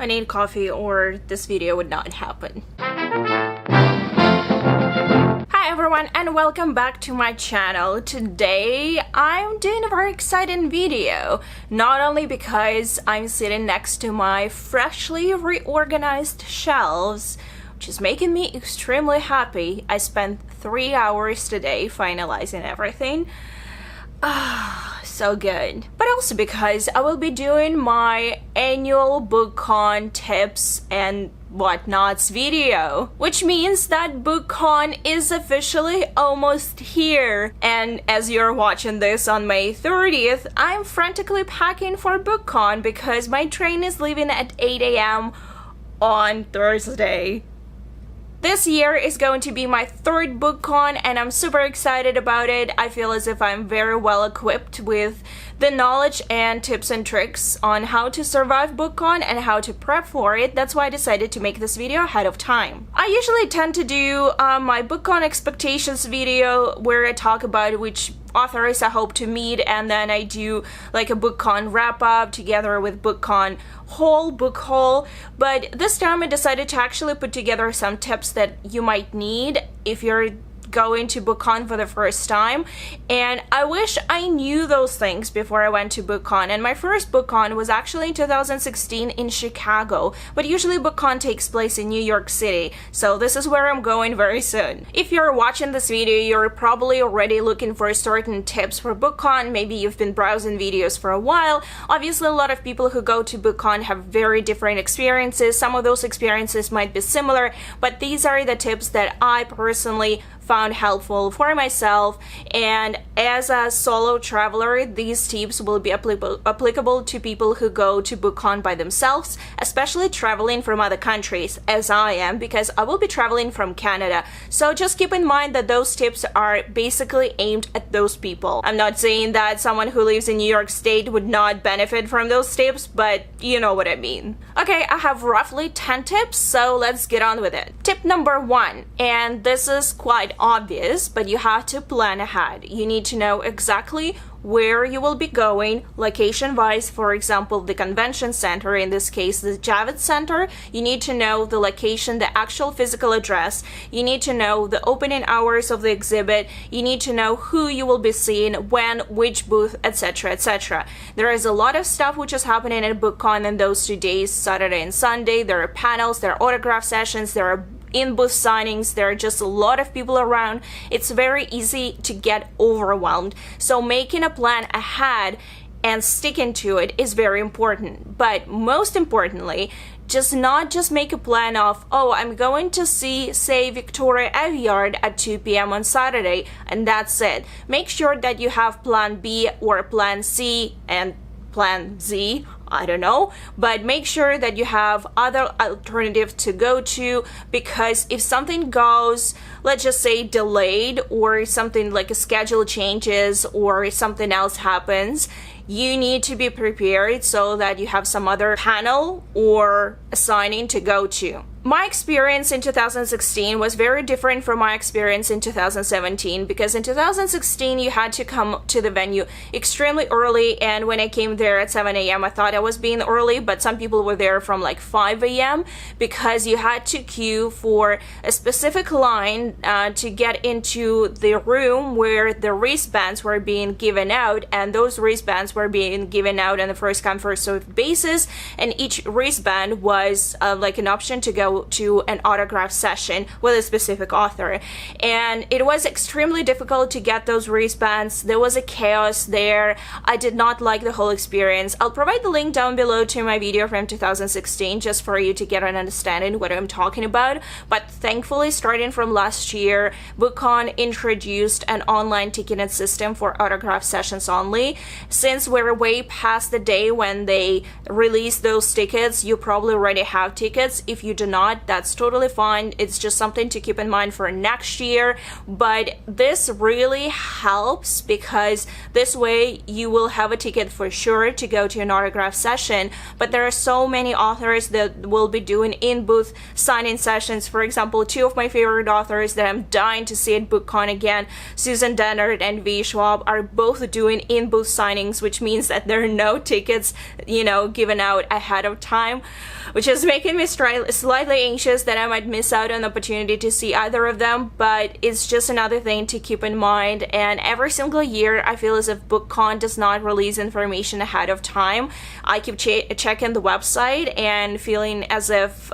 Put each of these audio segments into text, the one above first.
I need coffee or this video would not happen. Hi everyone and welcome back to my channel. Today I'm doing a very exciting video, not only because I'm sitting next to my freshly reorganized shelves, which is making me extremely happy. I spent 3 hours today finalizing everything. So good. But also because I will be doing my annual Bookcon tips and whatnots video, which means that Bookcon is officially almost here. And as you're watching this on May 30th, I'm frantically packing for Bookcon because my train is leaving at 8 a.m. on Thursday. This year is going to be my third Bookcon and I'm super excited about it. I feel as if I'm very well equipped with the knowledge and tips and tricks on how to survive Bookcon and how to prep for it. That's why I decided to make this video ahead of time. I usually tend to do my Bookcon expectations video where I talk about which authors I hope to meet, and then I do like a Bookcon wrap up together with Bookcon book haul. But this time I decided to actually put together some tips that you might need if you're going to Bookcon for the first time, and I wish I knew those things before I went to Bookcon. And my first Bookcon was actually in 2016 in Chicago, but usually Bookcon takes place in New York City, so this is where I'm going very soon. If you're watching this video, you're probably already looking for certain tips for Bookcon. Maybe you've been browsing videos for a while. Obviously a lot of people who go to Bookcon have very different experiences. Some of those experiences might be similar, but these are the tips that I personally found helpful for myself, and as a solo traveler these tips will be applicable to people who go to Bookcon by themselves, especially traveling from other countries as I am, because I will be traveling from Canada. So just keep in mind that those tips are basically aimed at those people. I'm not saying that someone who lives in New York State would not benefit from those tips, but you know what I mean. Okay, I have roughly 10 tips, so let's get on with it. Tip number 1, and this is quite obvious, but you have to plan ahead. You need to know exactly where you will be going, location-wise. For example, the convention center, in this case the Javits Center, you need to know the location, the actual physical address. You need to know the opening hours of the exhibit. You need to know who you will be seeing, when, which booth, etc, etc. There is a lot of stuff which is happening at Bookcon in those 2 days, Saturday and Sunday. There are panels, there are autograph sessions, there are in-booth signings, there are just a lot of people around. It's very easy to get overwhelmed. So making a plan ahead and sticking to it is very important. But most importantly, not just make a plan of, oh, I'm going to see, say, Victoria Aveyard at 2 p.m. on Saturday, and that's it. Make sure that you have plan B or plan C and plan Z, I don't know, but make sure that you have other alternatives to go to, because if something goes, let's just say, delayed, or something like a schedule changes or something else happens, you need to be prepared so that you have some other panel or signing to go to. My experience in 2016 was very different from my experience in 2017, because in 2016 you had to come to the venue extremely early, and when I came there at 7 a.m. I thought I was being early, but some people were there from like 5 a.m. because you had to queue for a specific line to get into the room where the wristbands were being given out, and those wristbands were being given out on the first come first served basis, and each wristband was like an option to go to an autograph session with a specific author. And it was extremely difficult to get those wristbands. There was a chaos there. I did not like the whole experience. I'll provide the link down below to my video from 2016 just for you to get an understanding what I'm talking about. But thankfully, starting from last year, Bookcon introduced an online ticketing system for autograph sessions only. Since we're way past the day when they release those tickets, you probably already have tickets. If you do not, not, that's totally fine. It's just something to keep in mind for next year. But this really helps because this way you will have a ticket for sure to go to an autograph session. But there are so many authors that will be doing in-booth signing sessions. For example, two of my favorite authors that I'm dying to see at Bookcon again, Susan Dennard and V. Schwab, are both doing in-booth signings, which means that there are no tickets, given out ahead of time, which is making me slightly anxious that I might miss out on the opportunity to see either of them. But it's just another thing to keep in mind. And every single year, I feel as if Bookcon does not release information ahead of time. I keep checking the website and feeling as if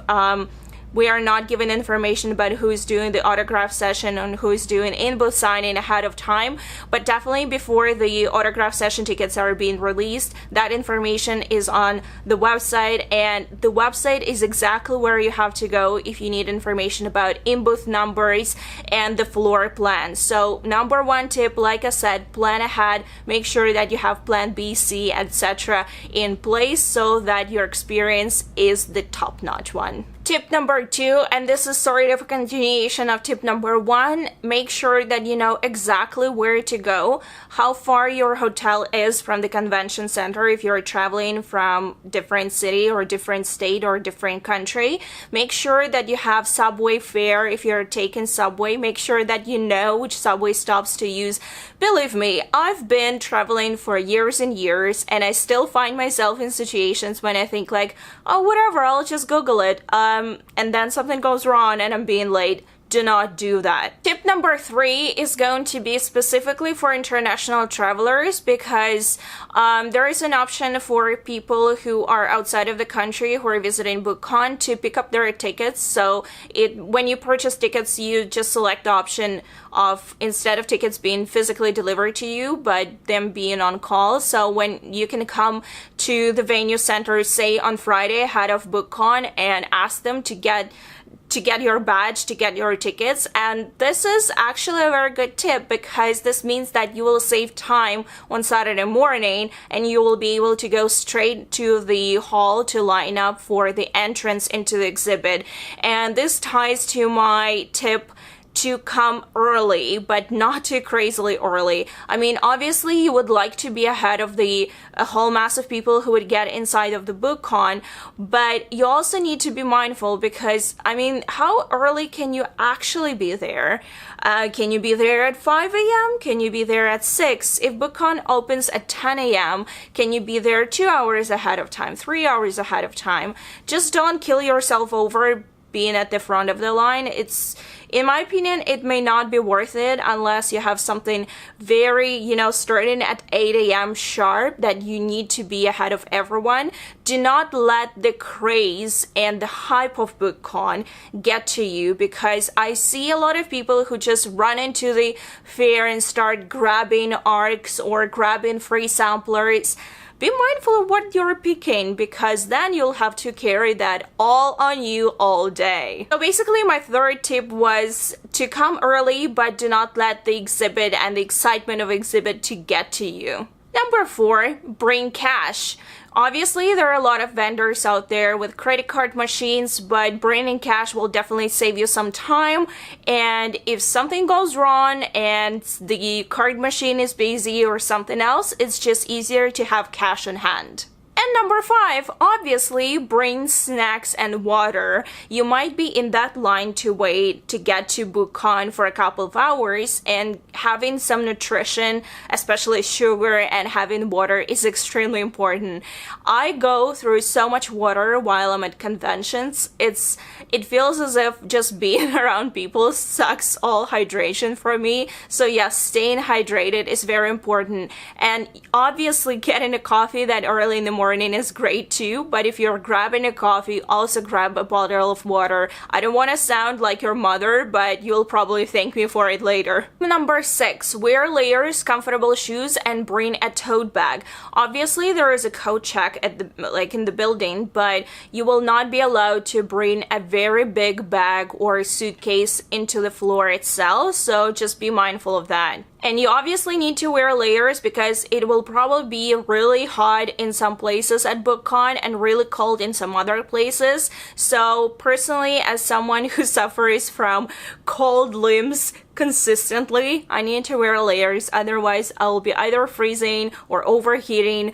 we are not given information about who's doing the autograph session and who's doing in-booth signing ahead of time. But definitely before the autograph session tickets are being released, that information is on the website, and the website is exactly where you have to go if you need information about in-booth numbers and the floor plan. So number one tip, like I said, plan ahead. Make sure that you have plan B, C, etc. in place so that your experience is the top-notch one. Tip number 2, and this is sort of a continuation of tip number 1, make sure that you know exactly where to go, how far your hotel is from the convention center if you're traveling from different city or different state or different country. Make sure that you have subway fare if you're taking subway. Make sure that you know which subway stops to use. Believe me, I've been traveling for years and years, and I still find myself in situations when I think like, oh, whatever, I'll just Google it. And then something goes wrong and I'm being late. Do not do that. Tip number 3 is going to be specifically for international travelers, because there is an option for people who are outside of the country who are visiting Bookcon to pick up their tickets. So when you purchase tickets, you just select the option of, instead of tickets being physically delivered to you, but them being on call. So when you can come to the venue center, say on Friday ahead of Bookcon, and ask them to get your badge, to get your tickets. And this is actually a very good tip, because this means that you will save time on Saturday morning and you will be able to go straight to the hall to line up for the entrance into the exhibit. And this ties to my tip to come early, but not too crazily early. I mean, obviously you would like to be ahead of the whole mass of people who would get inside of the Bookcon, but you also need to be mindful, because, I mean, how early can you actually be there? Can you be there at 5 a.m.? Can you be there at 6? If Bookcon opens at 10 a.m., can you be there 2 hours ahead of time, 3 hours ahead of time? Just don't kill yourself over being at the front of the line. In my opinion, it may not be worth it unless you have something very, starting at 8 a.m. sharp that you need to be ahead of everyone. Do not let the craze and the hype of Bookcon get to you, because I see a lot of people who just run into the fair and start grabbing ARCs or grabbing free samplers. Be mindful of what you're picking, because then you'll have to carry that all on you all day. So basically my third tip was to come early, but do not let the exhibit and the excitement of exhibit to get to you. Number 4, bring cash. Obviously, there are a lot of vendors out there with credit card machines, but bringing cash will definitely save you some time. And if something goes wrong and the card machine is busy or something else, it's just easier to have cash on hand. And number 5, obviously, bring snacks and water. You might be in that line to wait to get to Bookcon for a couple of hours, and having some nutrition, especially sugar, and having water is extremely important. I go through so much water while I'm at conventions. It feels as if just being around people sucks all hydration from me. So yes, staying hydrated is very important. And obviously getting a coffee that early in the morning is great too, but if you're grabbing a coffee, also grab a bottle of water. I don't want to sound like your mother, but you'll probably thank me for it later. Number 6, wear layers, comfortable shoes, and bring a tote bag. Obviously, there is a coat check at in the building, but you will not be allowed to bring a very big bag or suitcase into the floor itself, so just be mindful of that. And you obviously need to wear layers because it will probably be really hot in some places at Bookcon and really cold in some other places. So personally, as someone who suffers from cold limbs consistently, I need to wear layers, otherwise I'll be either freezing or overheating.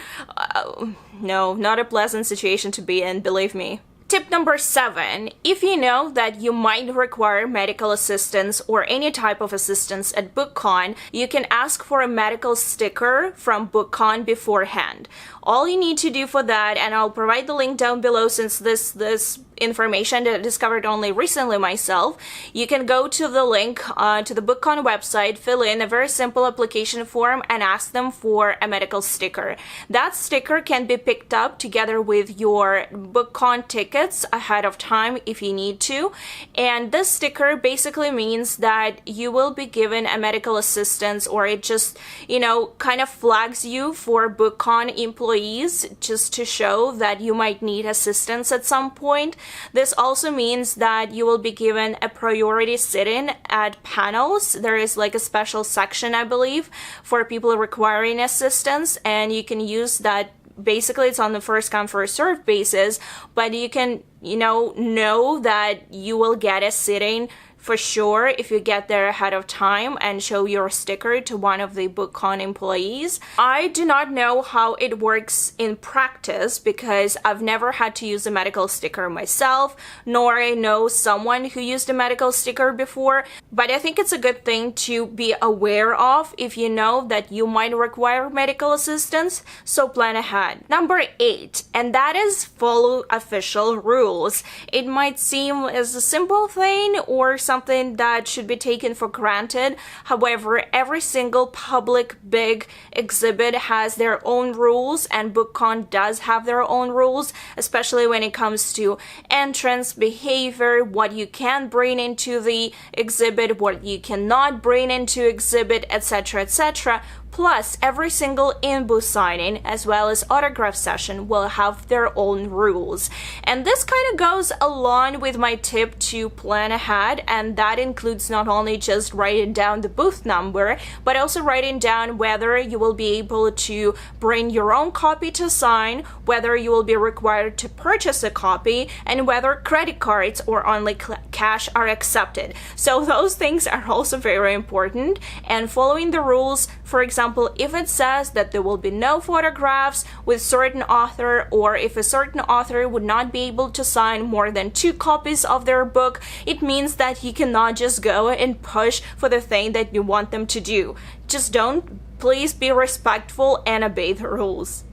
No, not a pleasant situation to be in, believe me. Tip number 7, if you know that you might require medical assistance or any type of assistance at Bookcon, you can ask for a medical sticker from Bookcon beforehand. All you need to do for that, and I'll provide the link down below since this information that I discovered only recently myself, you can go to the link to the Bookcon website, fill in a very simple application form, and ask them for a medical sticker. That sticker can be picked up together with your Bookcon tickets ahead of time if you need to, and this sticker basically means that you will be given a medical assistance, or it just, you know, kind of flags you for Bookcon employees just to show that you might need assistance at some point. This also means that you will be given a priority sit-in at panels. There is like a special section, I believe, for people requiring assistance, and you can use that. Basically, it's on the first come first served basis, but you can, you know that you will get a sit-in for sure if you get there ahead of time and show your sticker to one of the Bookcon employees. I do not know how it works in practice because I've never had to use a medical sticker myself, nor I know someone who used a medical sticker before, but I think it's a good thing to be aware of if you know that you might require medical assistance, so plan ahead. Number 8, and that is follow official rules. It might seem as a simple thing or something that should be taken for granted. However, every single public big exhibit has their own rules, and Bookcon does have their own rules, especially when it comes to entrance behavior, what you can bring into the exhibit, what you cannot bring into exhibit, etc., etc. Plus, every single in-booth signing as well as autograph session will have their own rules. And this kind of goes along with my tip to plan ahead, and that includes not only just writing down the booth number, but also writing down whether you will be able to bring your own copy to sign, whether you will be required to purchase a copy, and whether credit cards or only cash are accepted. So those things are also very important, and following the rules, for example, if it says that there will be no photographs with certain author, or if a certain author would not be able to sign more than 2 copies of their book, it means that you cannot just go and push for the thing that you want them to do. Just don't. Please be respectful and obey the rules.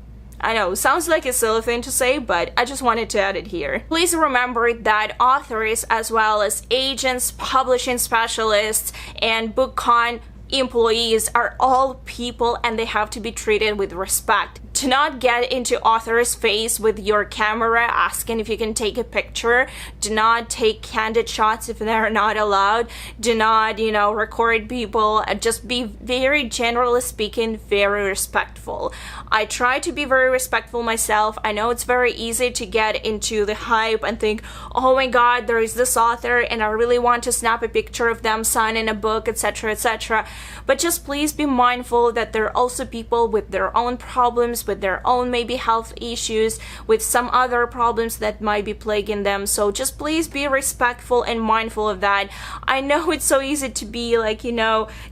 I know, sounds like a silly thing to say, but I just wanted to add it here. Please remember that authors as well as agents, publishing specialists, and Bookcon employees are all people, and they have to be treated with respect. Do not get into author's face with your camera asking if you can take a picture. Do not take candid shots if they're not allowed. Do not, record people. Just be very, generally speaking, very respectful. I try to be very respectful myself. I know it's very easy to get into the hype and think, oh my god, there is this author and I really want to snap a picture of them signing a book, etc., etc. But just please be mindful that there are also people with their own problems, with their own maybe health issues, with some other problems that might be plaguing them. So just please be respectful and mindful of that. I know it's so easy to be like,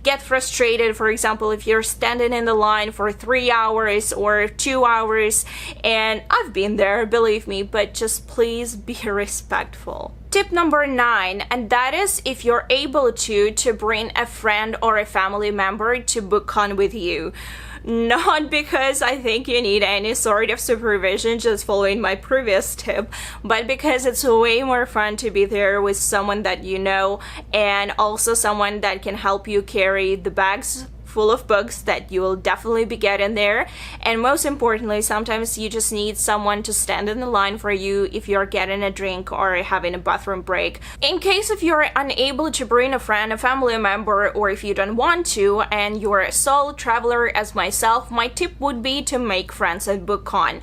get frustrated, for example, if you're standing in the line for 3 hours or 2 hours, and I've been there, believe me, but just please be respectful. Tip number 9, and that is if you're able to bring a friend or a family member to Bookcon with you. Not because I think you need any sort of supervision, just following my previous tip, but because it's way more fun to be there with someone that you know, and also someone that can help you carry the bags full of books that you will definitely be getting there. And most importantly, sometimes you just need someone to stand in the line for you if you're getting a drink or having a bathroom break. In case if you're unable to bring a friend, a family member, or if you don't want to and you're a solo traveler as myself, my tip would be to make friends at Bookcon.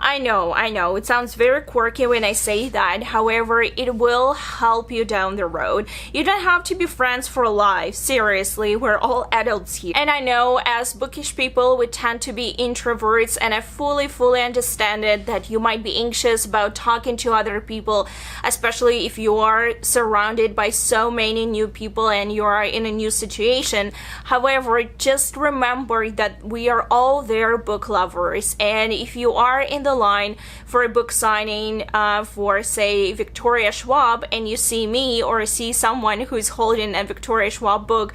I know, it sounds very quirky when I say that, however, it will help you down the road. You don't have to be friends for life, seriously, we're all adults here. And I know, as bookish people, we tend to be introverts, and I fully understand it, that you might be anxious about talking to other people, especially if you are surrounded by so many new people and you are in a new situation. However, just remember that we are all there book lovers, and if you are in the line for a book signing for, say, Victoria Schwab, and you see me or see someone who's holding a Victoria Schwab book,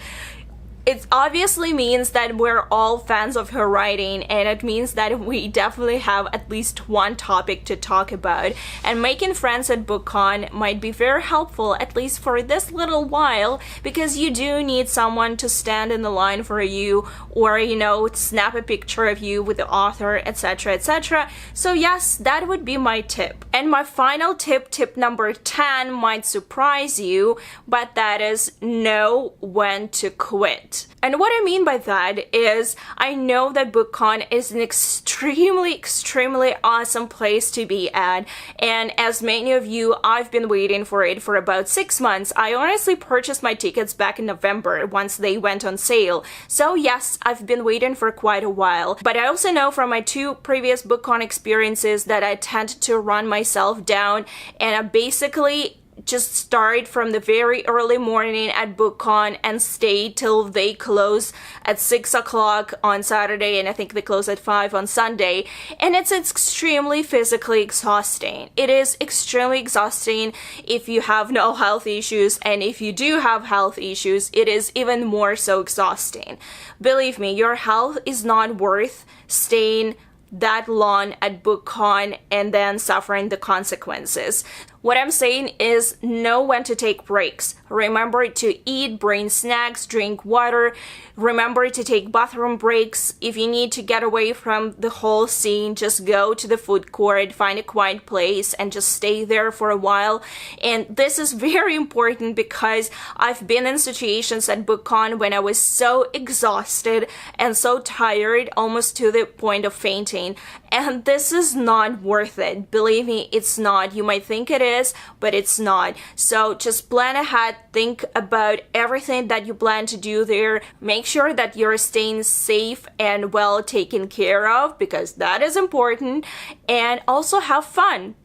it obviously means that we're all fans of her writing, and it means that we definitely have at least one topic to talk about. And making friends at Bookcon might be very helpful, at least for this little while, because you do need someone to stand in the line for you, or, you know, snap a picture of you with the author, etc, etc. So yes, that would be my tip. And my final tip, tip number 10, might surprise you, but that is know when to quit. And what I mean by that is, I know that Bookcon is an extremely awesome place to be at, and as many of you, I've been waiting for it for about 6 months. I honestly purchased my tickets back in November once they went on sale. So yes, I've been waiting for quite a while, but I also know from my 2 previous Bookcon experiences that I tend to run myself down, and I basically just start from the very early morning at Bookcon and stay till they close at 6 o'clock on Saturday, and I think they close at 5 on Sunday, and it's extremely physically exhausting. It is extremely exhausting if you have no health issues, and if you do have health issues, it is even more so exhausting. Believe me, your health is not worth staying that long at Bookcon and then suffering the consequences. What I'm saying is, know when to take breaks. Remember to eat, bring snacks, drink water. Remember to take bathroom breaks. If you need to get away from the whole scene, just go to the food court, find a quiet place, and just stay there for a while. And this is very important because I've been in situations at Bookcon when I was so exhausted and so tired, almost to the point of fainting. And this is not worth it. Believe me, it's not. You might think it is, but it's not. So just plan ahead, think about everything that you plan to do there. Make sure that you're staying safe and well taken care of, because that is important, and also have fun.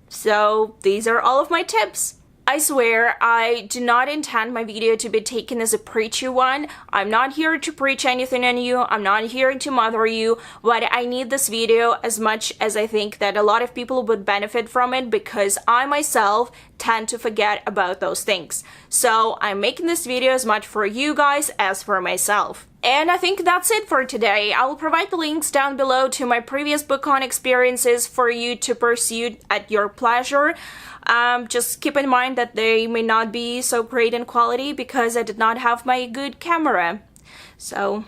So these are all of my tips. I swear, I do not intend my video to be taken as a preachy one. I'm not here to preach anything on you. I'm not here to mother you. But I need this video as much as I think that a lot of people would benefit from it, because I myself tend to forget about those things. So I'm making this video as much for you guys as for myself. And I think that's it for today. I will provide the links down below to my previous Bookcon experiences for you to pursue at your pleasure. Just keep in mind that they may not be so great in quality because I did not have my good camera. So,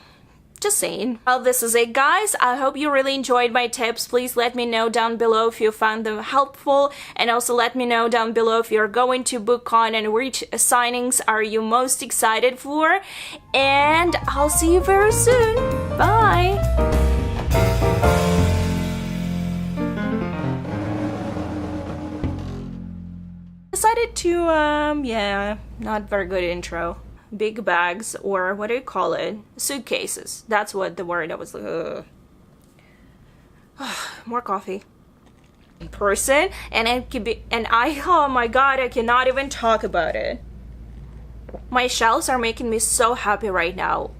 just saying. Well, this is it, guys. I hope you really enjoyed my tips. Please let me know down below if you found them helpful, and also let me know down below if you're going to Bookcon and which signings are you most excited for. And I'll see you very soon. Bye! Decided to, yeah, not very good intro. Big bags, or what do you call it? Suitcases. That's what the word I was like, more coffee. Person, and it could be, and oh my god, I cannot even talk about it. My shelves are making me so happy right now.